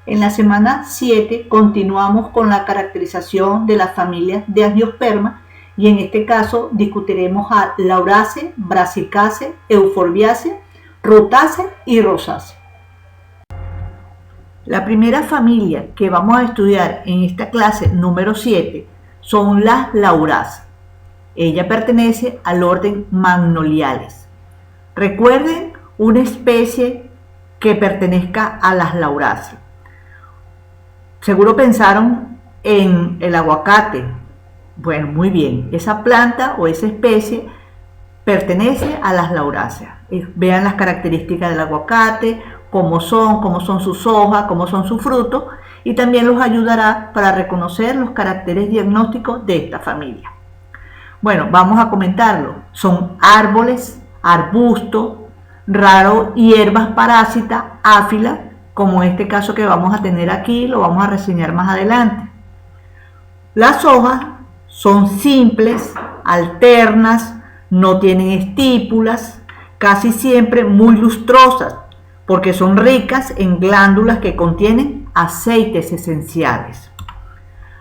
En la semana 7 continuamos con la caracterización de las familias de Angiosperma y en este caso discutiremos a Lauraceae, Brassicaceae, Euphorbiaceae, Rutaceae y Rosaceae. La primera familia que vamos a estudiar en esta clase número 7 son las Lauraceae. Ella pertenece al orden Magnoliales. Recuerden una especie que pertenezca a las Lauraceae. Seguro pensaron en el aguacate. Bueno, muy bien. Esa planta o esa especie pertenece a las Lauraceae. Vean las características del aguacate, cómo son sus hojas, cómo son sus frutos, y también los ayudará para reconocer los caracteres diagnósticos de esta familia. Bueno, vamos a comentarlo. Son árboles, arbustos, raro hierbas parásitas, áfilas, como este caso que vamos a tener aquí, lo vamos a reseñar más adelante. Las hojas son simples, alternas, no tienen estípulas, casi siempre muy lustrosas, porque son ricas en glándulas que contienen aceites esenciales.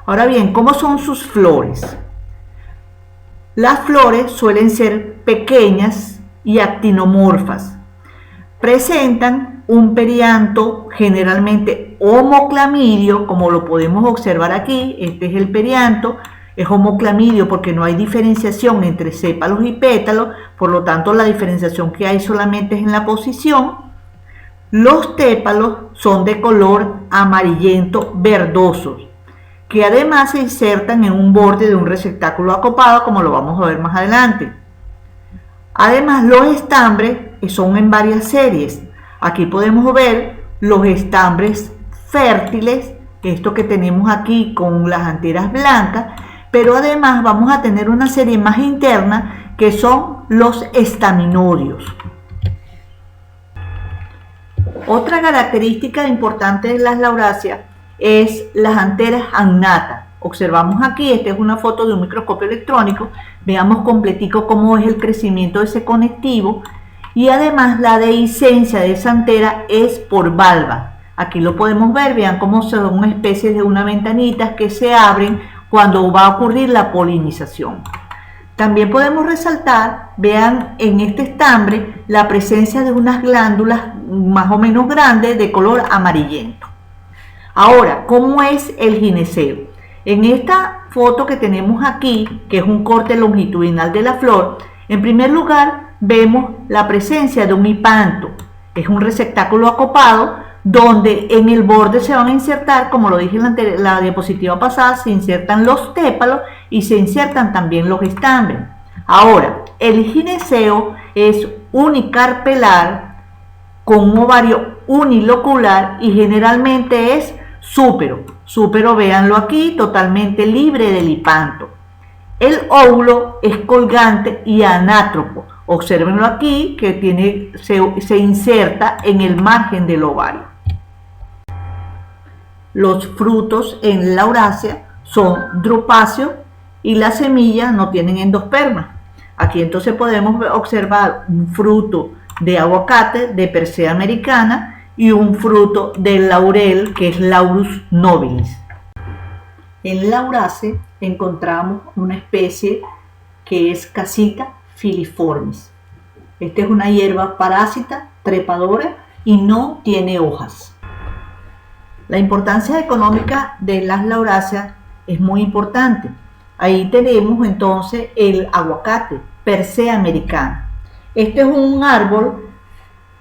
Ahora bien, ¿cómo son sus flores? Las flores suelen ser pequeñas y actinomorfas. Presentan un perianto generalmente homoclamidio, como lo podemos observar aquí. Este es el perianto, es homoclamidio porque no hay diferenciación entre sépalos y pétalos, por lo tanto la diferenciación que hay solamente es en la posición. Los tépalos son de color amarillento verdosos, que además se insertan en un borde de un receptáculo acopado, como lo vamos a ver más adelante. Además, los estambres son en varias series. Aquí podemos ver los estambres fértiles, esto que tenemos aquí con las anteras blancas, pero además vamos a tener una serie más interna que son los estaminodios. Otra característica importante de las Lauraceae es las anteras annatas. Observamos aquí, esta es una foto de un microscopio electrónico, veamos completico cómo es el crecimiento de ese conectivo, y además la dehiscencia de esa antera es por valva. Aquí lo podemos ver, vean cómo son especies de unas ventanitas que se abren cuando va a ocurrir la polinización. También podemos resaltar, vean en este estambre, la presencia de unas glándulas más o menos grandes de color amarillento. Ahora, ¿cómo es el gineceo? En esta foto que tenemos aquí, que es un corte longitudinal de la flor, en primer lugar vemos la presencia de un hipanto. Es un receptáculo acopado donde en el borde se van a insertar, como lo dije en la diapositiva pasada, se insertan los tépalos y se insertan también los estambres. Ahora, el gineceo es unicarpelar con un ovario unilocular y generalmente es súpero. Súpero, véanlo aquí, totalmente libre del hipanto. El óvulo es colgante y anátropo. Obsérvenlo aquí, que se inserta en el margen del ovario. Los frutos en Lauraceae son drupáceos y las semillas no tienen endosperma. Aquí entonces podemos observar un fruto de aguacate de Persea americana y un fruto del laurel que es Laurus nobilis. En Lauraceae encontramos una especie que es Casita filiformis. Esta es una hierba parásita, trepadora y no tiene hojas. La importancia económica de las Lauraceae es muy importante. Ahí tenemos entonces el aguacate, Persea americana. Este es un árbol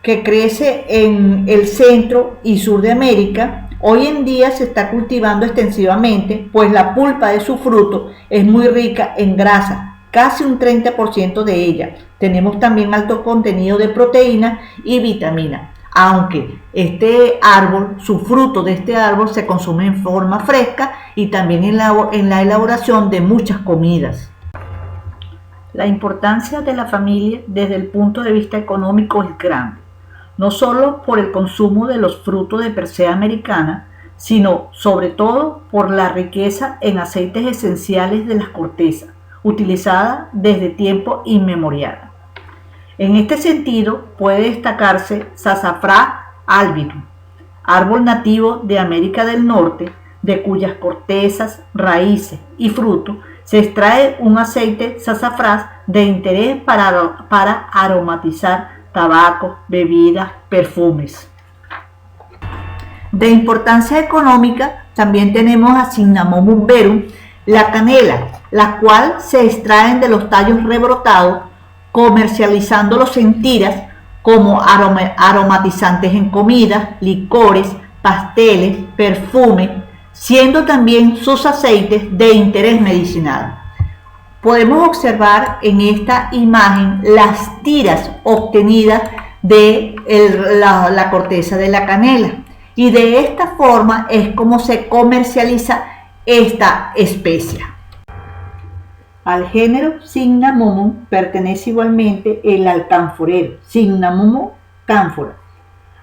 que crece en el centro y sur de América. Hoy en día se está cultivando extensivamente, pues la pulpa de su fruto es muy rica en grasa, casi un 30% de ella. Tenemos también alto contenido de proteína y vitamina, aunque este árbol, su fruto de este árbol se consume en forma fresca y también en la elaboración de muchas comidas. La importancia de la familia desde el punto de vista económico es grande, no solo por el consumo de los frutos de Persea americana, sino sobre todo por la riqueza en aceites esenciales de las cortezas, utilizadas desde tiempo inmemorial. En este sentido puede destacarse Sassafras albicans, árbol nativo de América del Norte, de cuyas cortezas, raíces y frutos se extrae un aceite sasafrás de interés para aromatizar tabaco, bebidas, perfumes. De importancia económica también tenemos a Cinnamomum verum, la canela, la cual se extraen de los tallos rebrotados, comercializándolos en tiras como aromatizantes en comidas, licores, pasteles, perfumes, siendo también sus aceites de interés medicinal. Podemos observar en esta imagen las tiras obtenidas de la corteza de la canela, y de esta forma es como se comercializa esta especia. Al género Cinnamomum pertenece igualmente el alcanforero, Cinnamomum camphora,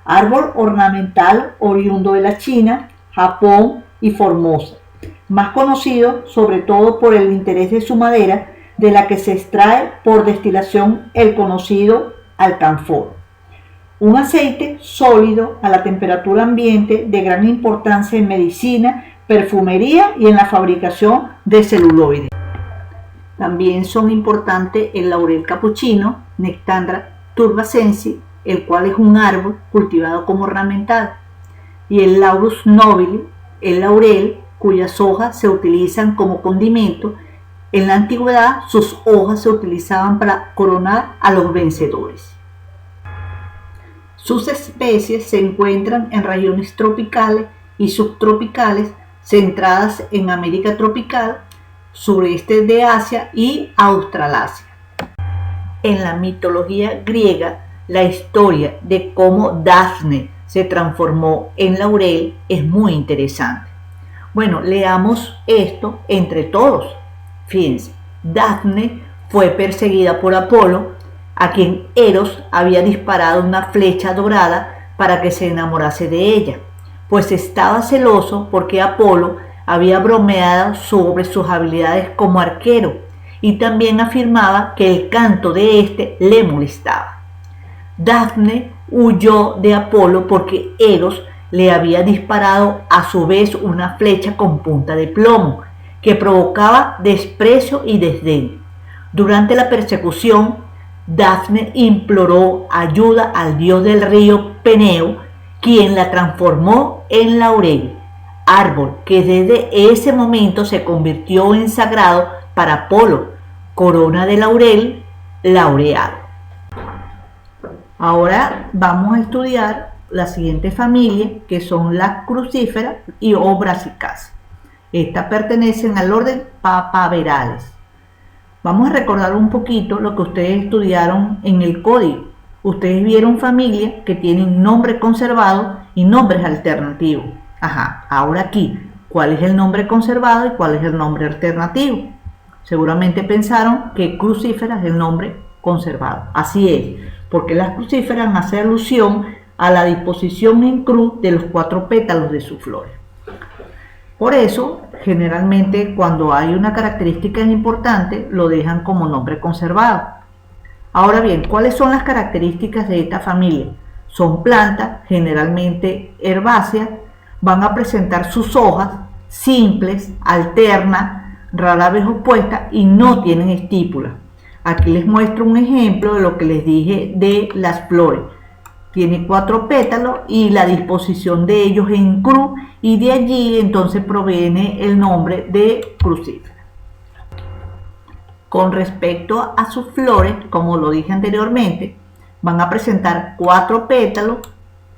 árbol ornamental oriundo de la China, Japón y Formosa, más conocido sobre todo por el interés de su madera, de la que se extrae por destilación el conocido alcanfor, un aceite sólido a la temperatura ambiente de gran importancia en medicina, perfumería y en la fabricación de celuloide. También son importantes el laurel capuchino, Nectandra turbacensis, el cual es un árbol cultivado como ornamental, y el Laurus nobile, el laurel, cuyas hojas se utilizan como condimento. En la antigüedad sus hojas se utilizaban para coronar a los vencedores. Sus especies se encuentran en regiones tropicales y subtropicales, centradas en América tropical, sureste de Asia y Australasia. En la mitología griega, la historia de cómo Dafne se transformó en laurel es muy interesante. Bueno, leamos esto entre todos. Fíjense, Dafne fue perseguida por Apolo, a quien Eros había disparado una flecha dorada para que se enamorase de ella, pues estaba celoso porque Apolo había bromeado sobre sus habilidades como arquero y también afirmaba que el canto de éste le molestaba. Dafne huyó de Apolo porque Eros le había disparado a su vez una flecha con punta de plomo que provocaba desprecio y desdén. Durante la persecución, Dafne imploró ayuda al dios del río Peneo, quien la transformó en laurel, árbol que desde ese momento se convirtió en sagrado para Apolo, corona de laurel, laureado. Ahora vamos a estudiar la siguiente familia, que son las crucíferas y o brasicáceas. Estas pertenecen al orden Papaverales. Vamos a recordar un poquito lo que ustedes estudiaron en el código. Ustedes vieron familias que tienen nombre conservado y nombres alternativos. Ahora aquí, ¿cuál es el nombre conservado y cuál es el nombre alternativo? Seguramente pensaron que crucífera es el nombre conservado. Así es, porque las crucíferas hacen alusión a la disposición en cruz de los 4 pétalos de sus flores. Por eso, generalmente cuando hay una característica importante, lo dejan como nombre conservado. Ahora bien, ¿cuáles son las características de esta familia? Son plantas, generalmente herbáceas, van a presentar sus hojas simples, alternas, rara vez opuestas y no tienen estípulas. Aquí les muestro un ejemplo de lo que les dije de las flores. Tiene 4 pétalos y la disposición de ellos en cruz, y de allí entonces proviene el nombre de crucífera. Con respecto a sus flores, como lo dije anteriormente, van a presentar 4 pétalos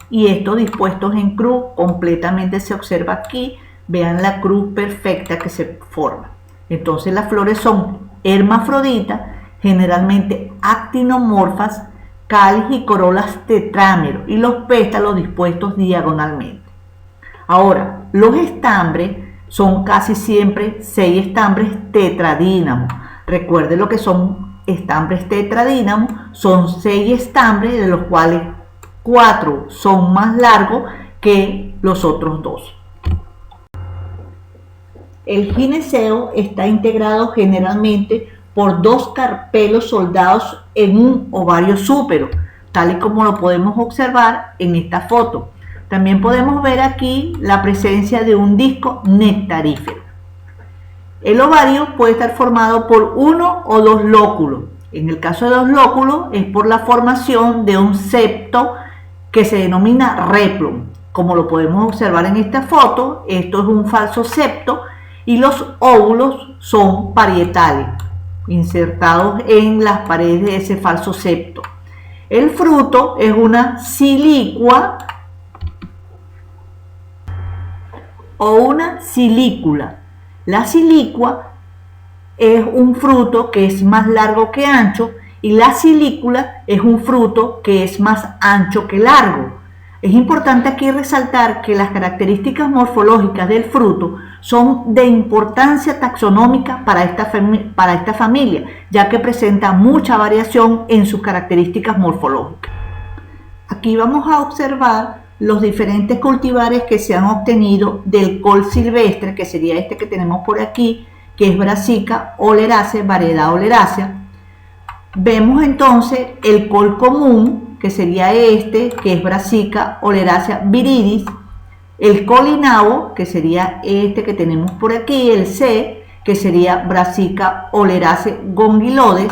y estos dispuestos en cruz. Completamente se observa aquí, vean la cruz perfecta que se forma. Entonces las flores son hermafroditas, generalmente actinomorfas, cáliz y corolas tetrámeros y los pétalos dispuestos diagonalmente. Ahora, los estambres son casi siempre 6 estambres tetradínamos. Recuerden lo que son estambres tetradínamos, son 6 estambres de los cuales 4 son más largos que los otros 2. El gineceo está integrado generalmente por 2 carpelos soldados en un ovario súpero, tal y como lo podemos observar en esta foto. También podemos ver aquí la presencia de un disco nectarífero. El ovario puede estar formado por uno o dos lóculos. En el caso de los lóculos es por la formación de un septo que se denomina replon. Como lo podemos observar en esta foto, esto es un falso septo y los óvulos son parietales, insertados en las paredes de ese falso septo. El fruto es una silicua o una silícula. La silicua es un fruto que es más largo que ancho y la silícula es un fruto que es más ancho que largo. Es importante aquí resaltar que las características morfológicas del fruto son de importancia taxonómica para esta familia, ya que presenta mucha variación en sus características morfológicas. Aquí vamos a observar los diferentes cultivares que se han obtenido del col silvestre, que sería este que tenemos por aquí, que es Brassica oleracea, variedad oleracea. Vemos entonces el col común, que sería este, que es Brassica oleracea viridis, el col inabo, que sería este que tenemos por aquí, el C, que sería Brassica oleracea gongylodes,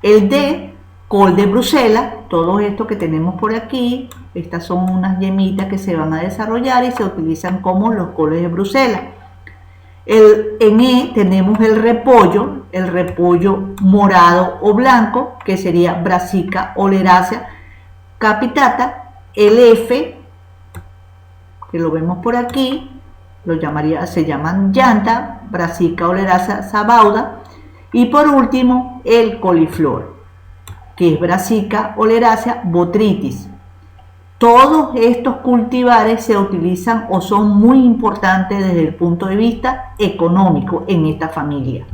el D, col de Bruselas, todo esto que tenemos por aquí, estas son unas yemitas que se van a desarrollar y se utilizan como los coles de Bruselas. En E tenemos el repollo morado o blanco, que sería Brassica oleracea capitata. El F, que lo vemos por aquí, se llaman llanta, Brassica oleracea sabauda. Y por último, el coliflor, que es Brassica oleracea botrytis. Todos estos cultivares se utilizan o son muy importantes desde el punto de vista económico en esta familia.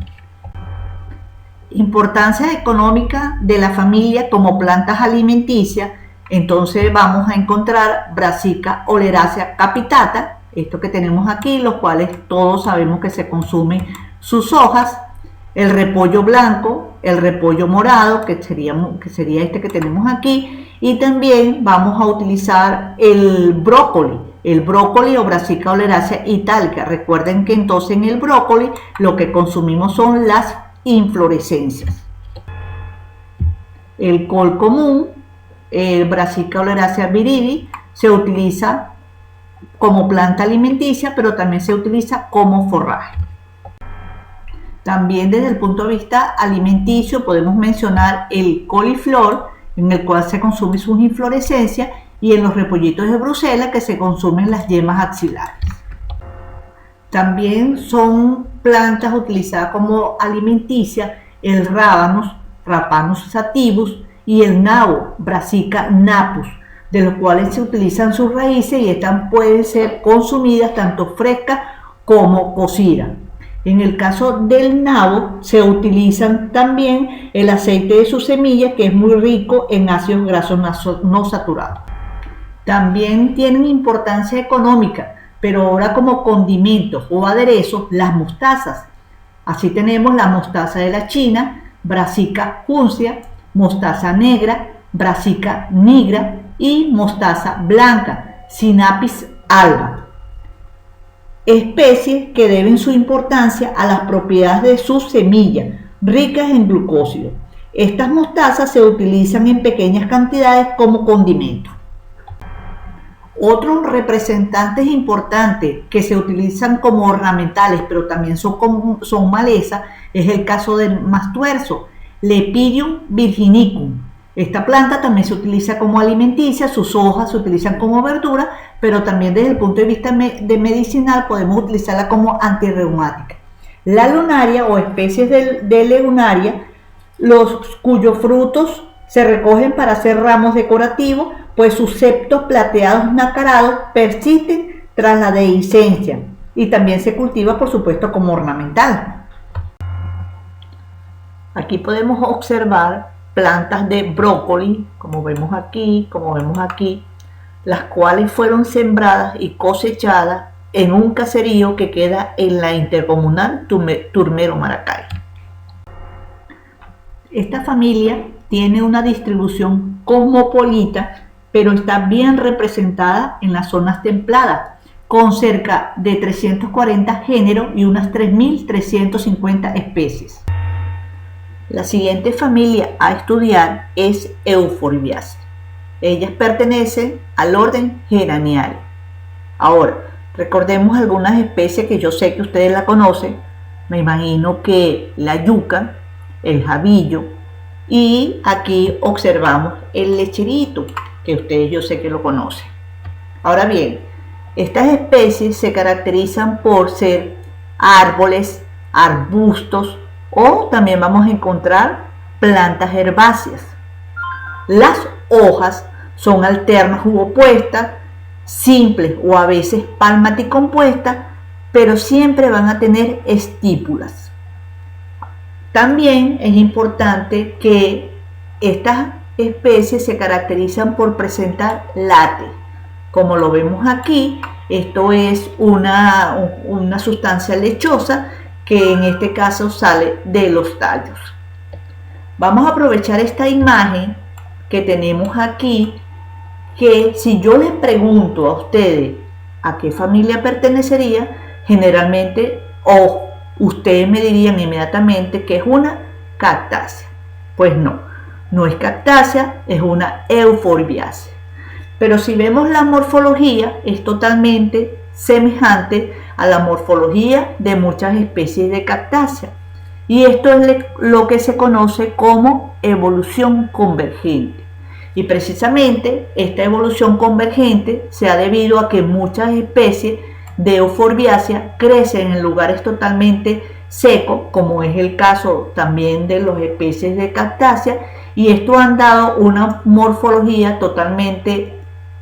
Importancia económica de la familia como plantas alimenticias. Entonces vamos a encontrar Brassica oleracea capitata, esto que tenemos aquí, los cuales todos sabemos que se consumen sus hojas, el repollo blanco, el repollo morado, que sería este que tenemos aquí, y también vamos a utilizar el brócoli o Brassica oleracea itálica. Recuerden que entonces en el brócoli lo que consumimos son las inflorescencias. El col común, Brassica oleracea viridis, se utiliza como planta alimenticia, pero también se utiliza como forraje. También desde el punto de vista alimenticio podemos mencionar el coliflor, en el cual se consumen sus inflorescencias, y en los repollitos de Bruselas, que se consumen las yemas axilares. También son plantas utilizadas como alimenticia el rábanos, Raphanus sativus, y el nabo, Brassica napus, de los cuales se utilizan sus raíces y estas pueden ser consumidas tanto frescas como cocidas. En el caso del nabo se utilizan también el aceite de sus semillas, que es muy rico en ácidos grasos no saturados. También tienen importancia económica, pero ahora como condimentos o aderezos, las mostazas. Así tenemos la mostaza de la China, Brassica juncia, mostaza negra, Brassica nigra y mostaza blanca, Sinapis alba. Especies que deben su importancia a las propiedades de sus semillas, ricas en glucósidos. Estas mostazas se utilizan en pequeñas cantidades como condimento. Otros representantes importantes que se utilizan como ornamentales, pero también son maleza, es el caso del mastuerzo, Lepidium virginicum. Esta planta también se utiliza como alimenticia, sus hojas se utilizan como verdura, pero también desde el punto de vista de medicinal podemos utilizarla como antirreumática. La lunaria o especies de legunaria, cuyos frutos se recogen para hacer ramos decorativos, pues sus septos plateados nacarados persisten tras la dehiscencia, y también se cultiva por supuesto como ornamental. Aquí podemos observar plantas de brócoli, como vemos aquí, las cuales fueron sembradas y cosechadas en un caserío que queda en la intercomunal Turmero Maracay. Esta familia tiene una distribución cosmopolita pero está bien representada en las zonas templadas, con cerca de 340 géneros y unas 3.350 especies. La siguiente familia a estudiar es Euphorbiaceae. Ellas pertenecen al orden Geraniae. Ahora, recordemos algunas especies que yo sé que ustedes la conocen. Me imagino que la yuca, el jabillo, y aquí observamos el lecherito, que ustedes yo sé que lo conocen. Ahora bien, estas especies se caracterizan por ser árboles, arbustos o también vamos a encontrar plantas herbáceas. Las hojas son alternas u opuestas, simples o a veces palmaticompuestas, pero siempre van a tener estípulas. También es importante que estas especies se caracterizan por presentar látex. Como lo vemos aquí, esto es una sustancia lechosa que en este caso sale de los tallos. Vamos a aprovechar esta imagen que tenemos aquí, que si yo les pregunto a ustedes a qué familia pertenecería, generalmente ustedes me dirían inmediatamente que es una cactácea. Pues no es cactácea, es una Euphorbiaceae. Pero si vemos la morfología, es totalmente semejante a la morfología de muchas especies de cactácea. Y esto es lo que se conoce como evolución convergente. Y precisamente esta evolución convergente se ha debido a que muchas especies de Euphorbiaceae crecen en lugares totalmente secos, como es el caso también de las especies de cactácea, y esto han dado una morfología totalmente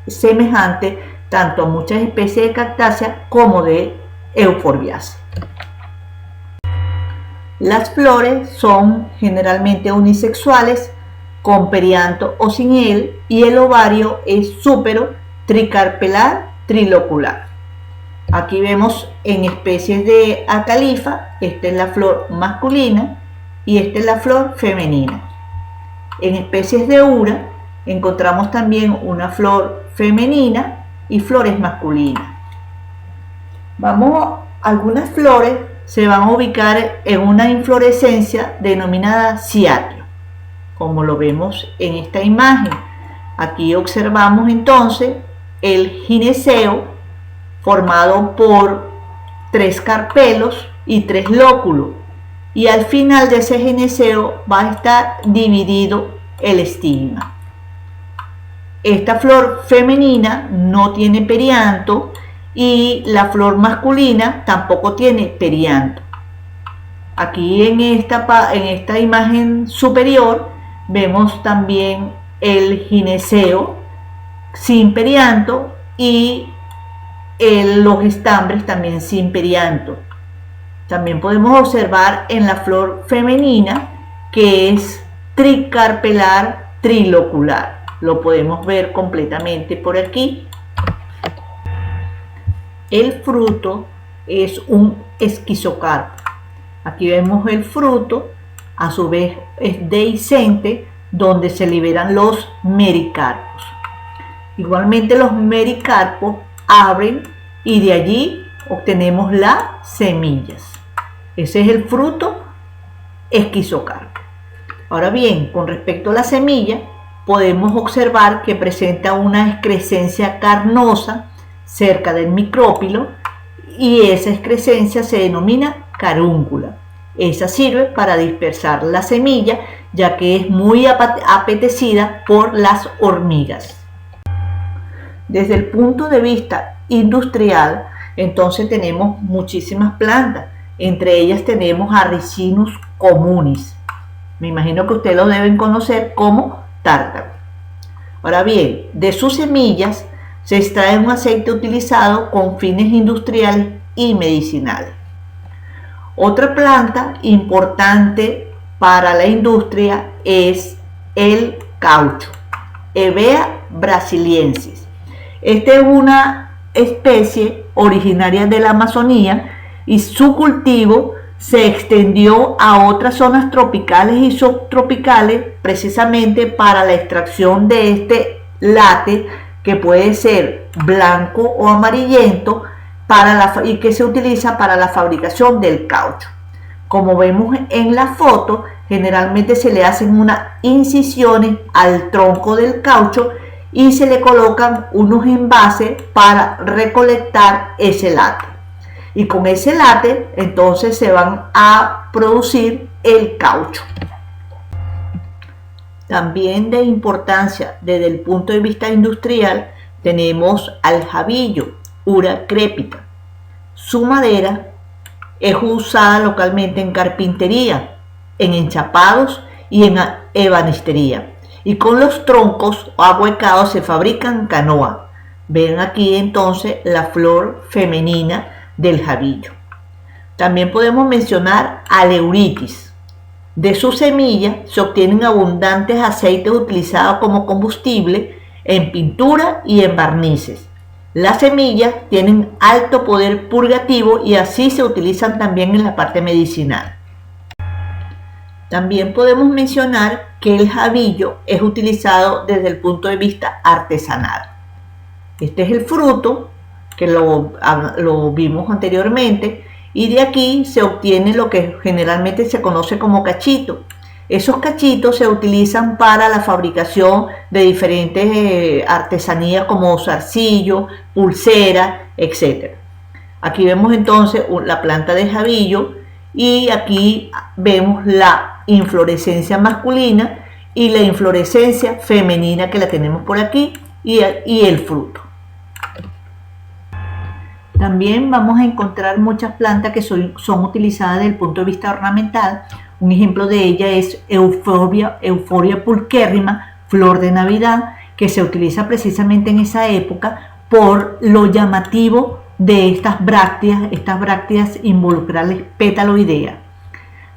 semejante tanto a muchas especies de cactácea como de Euphorbiaceae. Las flores son generalmente unisexuales, con perianto o sin él, y el ovario es súpero, tricarpelar, trilocular. Aquí vemos en especies de Acalifa, esta es la flor masculina y esta es la flor femenina. En especies de Ura encontramos también una flor femenina y flores masculinas. Algunas flores se van a ubicar en una inflorescencia denominada ciatrio, como lo vemos en esta imagen. Aquí observamos entonces el gineceo formado por 3 carpelos y 3 lóculos, y al final de ese gineceo va a estar dividido el estigma. Esta flor femenina no tiene perianto y la flor masculina tampoco tiene perianto. Aquí en esta imagen superior vemos también el gineceo sin perianto y los estambres también sin perianto. También podemos observar en la flor femenina que es tricarpelar trilocular. Lo podemos ver completamente por aquí. El fruto es un esquizocarpo. Aquí vemos el fruto, a su vez es dehiscente, donde se liberan los mericarpos. Igualmente los mericarpos abren y de allí obtenemos las semillas. Ese es el fruto esquizocarpo. Ahora bien, con respecto a la semilla, podemos observar que presenta una excrescencia carnosa cerca del micrópilo y esa excrescencia se denomina carúncula. Esa sirve para dispersar la semilla, ya que es muy apetecida por las hormigas. Desde el punto de vista industrial, entonces tenemos muchísimas plantas. Entre ellas tenemos a Ricinus communis. Me imagino que ustedes lo deben conocer como tártaro. Ahora bien, de sus semillas se extrae un aceite utilizado con fines industriales y medicinales. Otra planta importante para la industria es el caucho, Hevea brasiliensis. Esta es una especie originaria de la Amazonía y su cultivo se extendió a otras zonas tropicales y subtropicales precisamente para la extracción de este látex que puede ser blanco o amarillento y que se utiliza para la fabricación del caucho. Como vemos en la foto, generalmente se le hacen unas incisiones al tronco del caucho y se le colocan unos envases para recolectar ese látex. Y con ese látex entonces se van a producir el caucho. También de importancia desde el punto de vista industrial tenemos al jabillo, Ura crepita. Su madera es usada localmente en carpintería, en enchapados y en ebanistería. Y con los troncos ahuecados se fabrican canoas. Ven aquí entonces la flor femenina del jabillo. También podemos mencionar al euritis. De sus semillas se obtienen abundantes aceites utilizados como combustible en pintura y en barnices. Las semillas tienen alto poder purgativo y así se utilizan también en la parte medicinal. También podemos mencionar que el jabillo es utilizado desde el punto de vista artesanal. Este es el fruto, que lo vimos anteriormente, y de aquí se obtiene lo que generalmente se conoce como cachito. Esos cachitos se utilizan para la fabricación de diferentes artesanías como zarcillo, pulsera, etc. Aquí vemos entonces la planta de jabillo y aquí vemos la inflorescencia masculina y la inflorescencia femenina que la tenemos por aquí y el fruto. También vamos a encontrar muchas plantas que son utilizadas desde el punto de vista ornamental. Un ejemplo de ella es Euphorbia pulcherrima, flor de Navidad, que se utiliza precisamente en esa época por lo llamativo de estas brácteas involucrales petaloideas.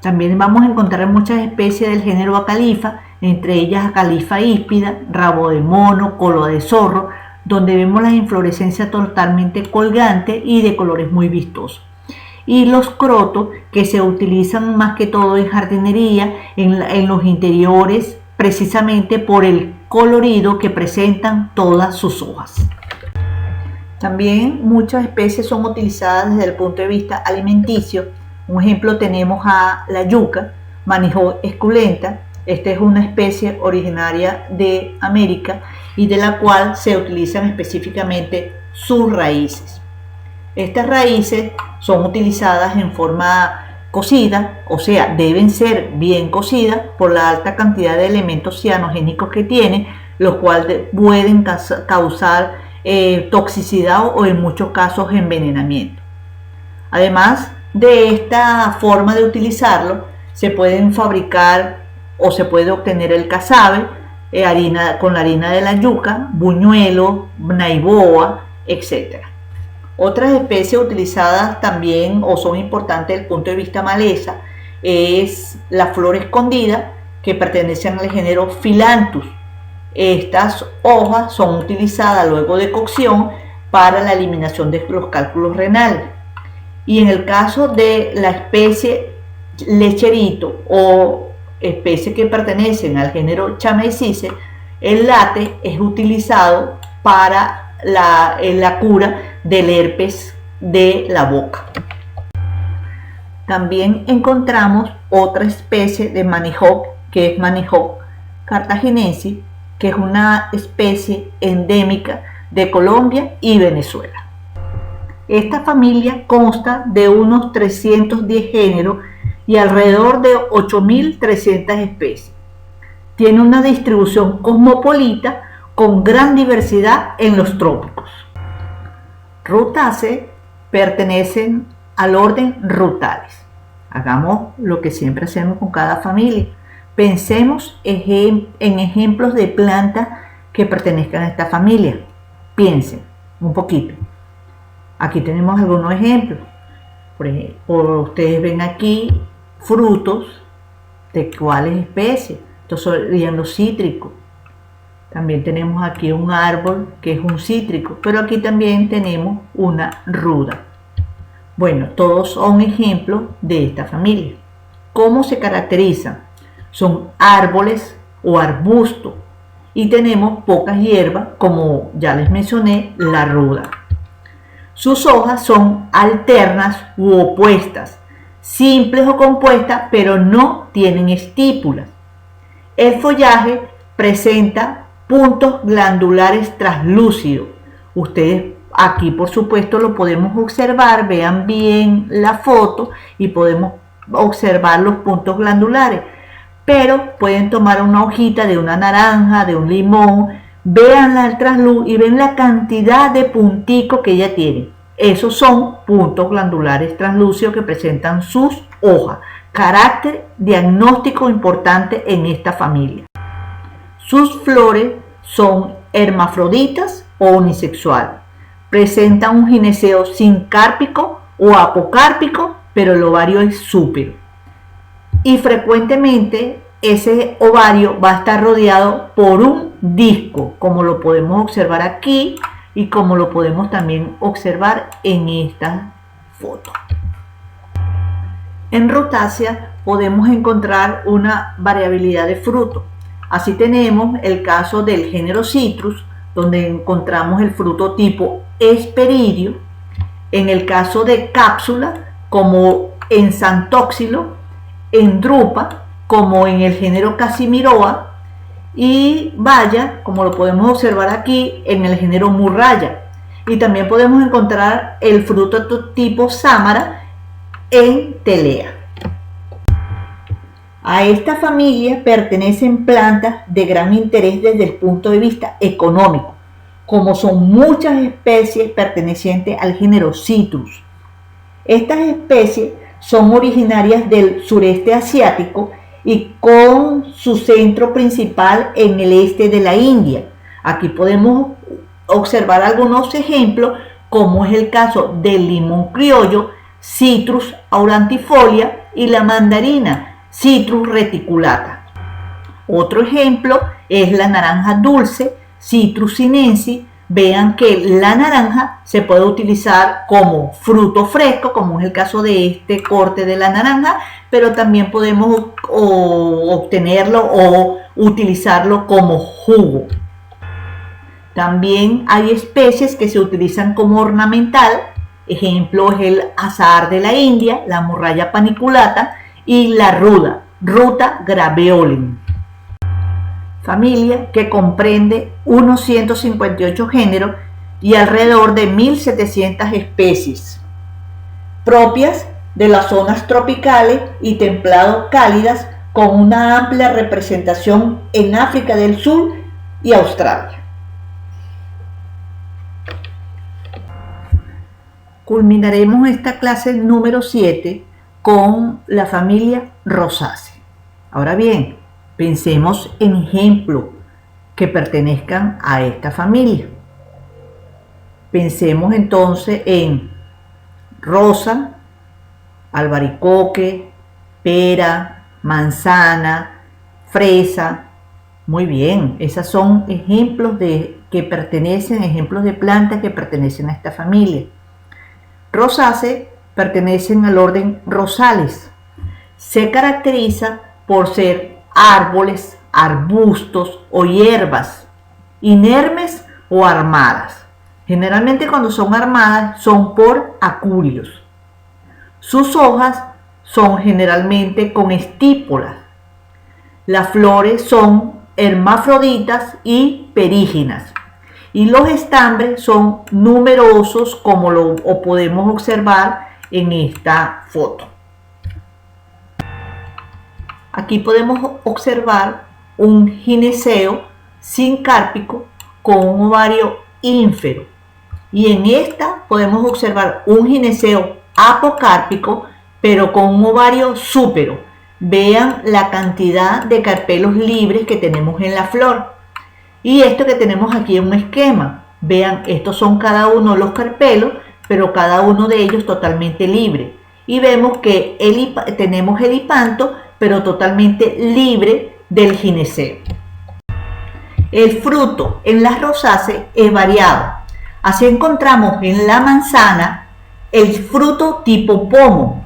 También vamos a encontrar muchas especies del género Acalifa, entre ellas Acalifa híspida, rabo de mono, cola de zorro, donde vemos las inflorescencias totalmente colgantes y de colores muy vistosos. Y los crotos, que se utilizan más que todo en jardinería, en los interiores, precisamente por el colorido que presentan todas sus hojas. También muchas especies son utilizadas desde el punto de vista alimenticio. Un ejemplo tenemos a la yuca, Manihot esculenta. Esta es una especie originaria de América y de la cual se utilizan específicamente sus raíces. Estas raíces son utilizadas en forma cocida, o sea, deben ser bien cocidas por la alta cantidad de elementos cianogénicos que tienen, los cuales pueden causar toxicidad o en muchos casos envenenamiento. Además de esta forma de utilizarlo, se pueden fabricar o se puede obtener el casabe, con la harina de la yuca, buñuelo, naiboa, etc. Otras especies utilizadas también o son importantes desde el punto de vista maleza es la flor escondida, que pertenecen al género Phyllanthus. Estas hojas son utilizadas luego de cocción para la eliminación de los cálculos renales. Y en el caso de la especie lecherito o especies que pertenecen al género Chamaesyce, el látex es utilizado para la cura del herpes de la boca. También encontramos otra especie de Manihot, que es Manihot cartaginensis, que es una especie endémica de Colombia y Venezuela. Esta familia consta de unos 310 géneros y alrededor de 8.300 especies. Tiene una distribución cosmopolita con gran diversidad en los trópicos. Rutaceae pertenecen al orden Rutales. Hagamos lo que siempre hacemos con cada familia. Pensemos en ejemplos de plantas que pertenezcan a esta familia. Piensen un poquito. Aquí tenemos algunos ejemplos. Por ejemplo, ustedes ven aquí frutos de cuáles especies. Estos serían los cítricos. También tenemos aquí un árbol que es un cítrico, pero aquí también tenemos una ruda. Bueno, todos son ejemplos de esta familia. ¿Cómo se caracterizan? Son árboles o arbustos y tenemos pocas hierbas, como ya les mencioné, la ruda. Sus hojas son alternas u opuestas, simples o compuestas, pero no tienen estípulas. El follaje presenta puntos glandulares translúcidos. Ustedes aquí, por supuesto, lo podemos observar, vean bien la foto y podemos observar los puntos glandulares. Pero pueden tomar una hojita de una naranja, de un limón, véanla al trasluz y ven la cantidad de punticos que ella tiene. Esos son puntos glandulares translúcidos que presentan sus hojas. Carácter diagnóstico importante en esta familia. Sus flores son hermafroditas o unisexuales. Presentan un gineceo sincárpico o apocárpico, pero el ovario es súpero. Y frecuentemente ese ovario va a estar rodeado por un disco, como lo podemos observar aquí y como lo podemos también observar en esta foto. En Rutacea podemos encontrar una variabilidad de fruto. Así tenemos el caso del género Citrus, donde encontramos el fruto tipo Hesperidio. En el caso de cápsula, como en Santóxilo, en drupa, como en el género Casimiroa, y baya, como lo podemos observar aquí, en el género Murraya. Y también podemos encontrar el fruto tipo Sámara en Telea. A esta familia pertenecen plantas de gran interés desde el punto de vista económico, como son muchas especies pertenecientes al género Citrus. Estas especies son originarias del sureste asiático y con su centro principal en el este de la India. Aquí podemos observar algunos ejemplos, como es el caso del limón criollo, Citrus aurantifolia, y la mandarina, Citrus reticulata. Otro ejemplo es la naranja dulce, Citrus sinensis. Vean que la naranja se puede utilizar como fruto fresco, como es el caso de este corte de la naranja, pero también podemos obtenerlo o utilizarlo como jugo. También hay especies que se utilizan como ornamental. Ejemplo es el azahar de la India, la morralla paniculata y la ruda, Ruta graveolens. Familia que comprende unos 158 géneros y alrededor de 1.700 especies, propias de las zonas tropicales y templado cálidas, con una amplia representación en África del Sur y Australia. Culminaremos esta clase número 7 con la familia Rosaceae. Ahora bien, pensemos en ejemplos que pertenezcan a esta familia. Pensemos entonces en rosa, albaricoque, pera, manzana, fresa. Muy bien, esos son ejemplos ejemplos de plantas que pertenecen a esta familia. Rosaceae pertenecen al orden Rosales. Se caracteriza por ser árboles, arbustos o hierbas, inermes o armadas. Generalmente cuando son armadas son por aculios. Sus hojas son generalmente con estípulas. Las flores son hermafroditas y períginas. Y los estambres son numerosos, como lo podemos observar en esta foto. Aquí podemos observar un gineceo sincárpico con un ovario ínfero. Y en esta podemos observar un gineceo apocárpico, pero con un ovario súpero. Vean la cantidad de carpelos libres que tenemos en la flor. Y esto que tenemos aquí en un esquema. Vean, estos son cada uno de los carpelos, pero cada uno de ellos totalmente libre. Y vemos que tenemos el hipanto, pero totalmente libre del gineceo. El fruto en las rosáceas es variado. Así encontramos en la manzana el fruto tipo pomo,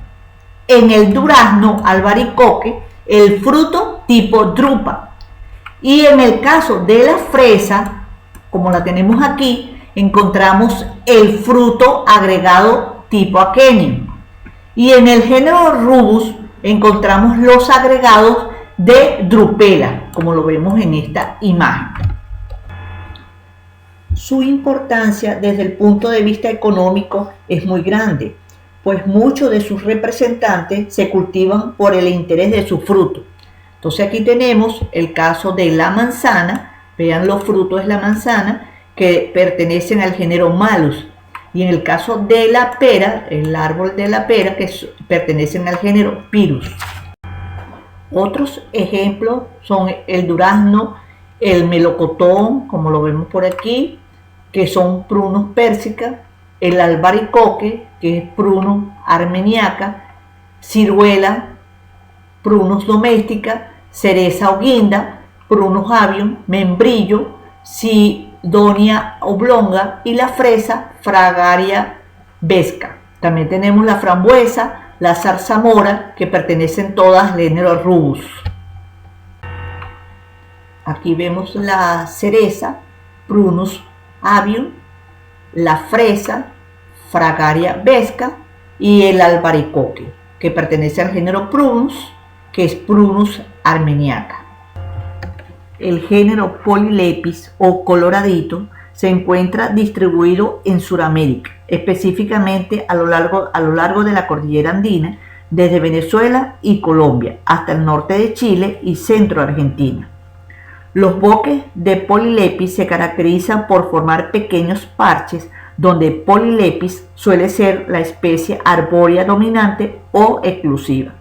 en el durazno albaricoque el fruto tipo drupa, Y en el caso de la fresa, como la tenemos aquí, encontramos el fruto agregado tipo aquenio. Y en el género Rubus encontramos los agregados de Drupela, como lo vemos en esta imagen. Su importancia desde el punto de vista económico es muy grande, pues muchos de sus representantes se cultivan por el interés de su fruto. Entonces aquí tenemos el caso de la manzana, vean los frutos de la manzana que pertenecen al género Malus, y en el caso de la pera, el árbol de la pera, que pertenecen al género Pyrus. Otros ejemplos son el durazno, el melocotón, como lo vemos por aquí, que son Prunus persica, el albaricoque, que es Prunus armeniaca, ciruela, Prunus domestica, cereza o guinda, Prunus avium, membrillo, Sidonia oblonga y la fresa, Fragaria vesca. También tenemos la frambuesa, la zarzamora, que pertenecen todas al género Rubus. Aquí vemos la cereza, Prunus avium, la fresa, Fragaria vesca, y el albaricoque, que pertenece al género Prunus, que es Prunus armeniaca. El género Polylepis o coloradito se encuentra distribuido en Sudamérica, específicamente a lo largo de la cordillera andina, desde Venezuela y Colombia hasta el norte de Chile y centro de Argentina. Los bosques de Polylepis se caracterizan por formar pequeños parches donde Polylepis suele ser la especie arbórea dominante o exclusiva.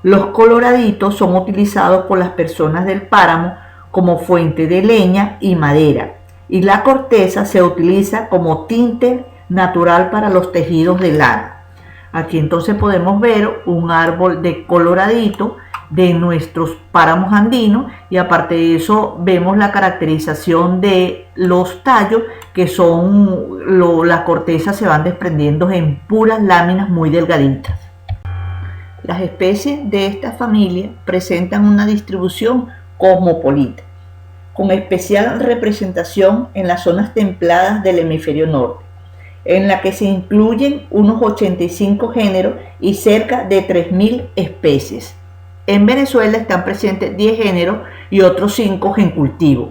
Los coloraditos son utilizados por las personas del páramo como fuente de leña y madera, y la corteza se utiliza como tinte natural para los tejidos de lana. Aquí entonces podemos ver un árbol de coloradito de nuestros páramos andinos, y aparte de eso vemos la caracterización de los tallos, que son las cortezas se van desprendiendo en puras láminas muy delgaditas. Las especies de esta familia presentan una distribución cosmopolita, con especial representación en las zonas templadas del hemisferio norte, en la que se incluyen unos 85 géneros y cerca de 3.000 especies. En Venezuela están presentes 10 géneros y otros 5 en cultivo.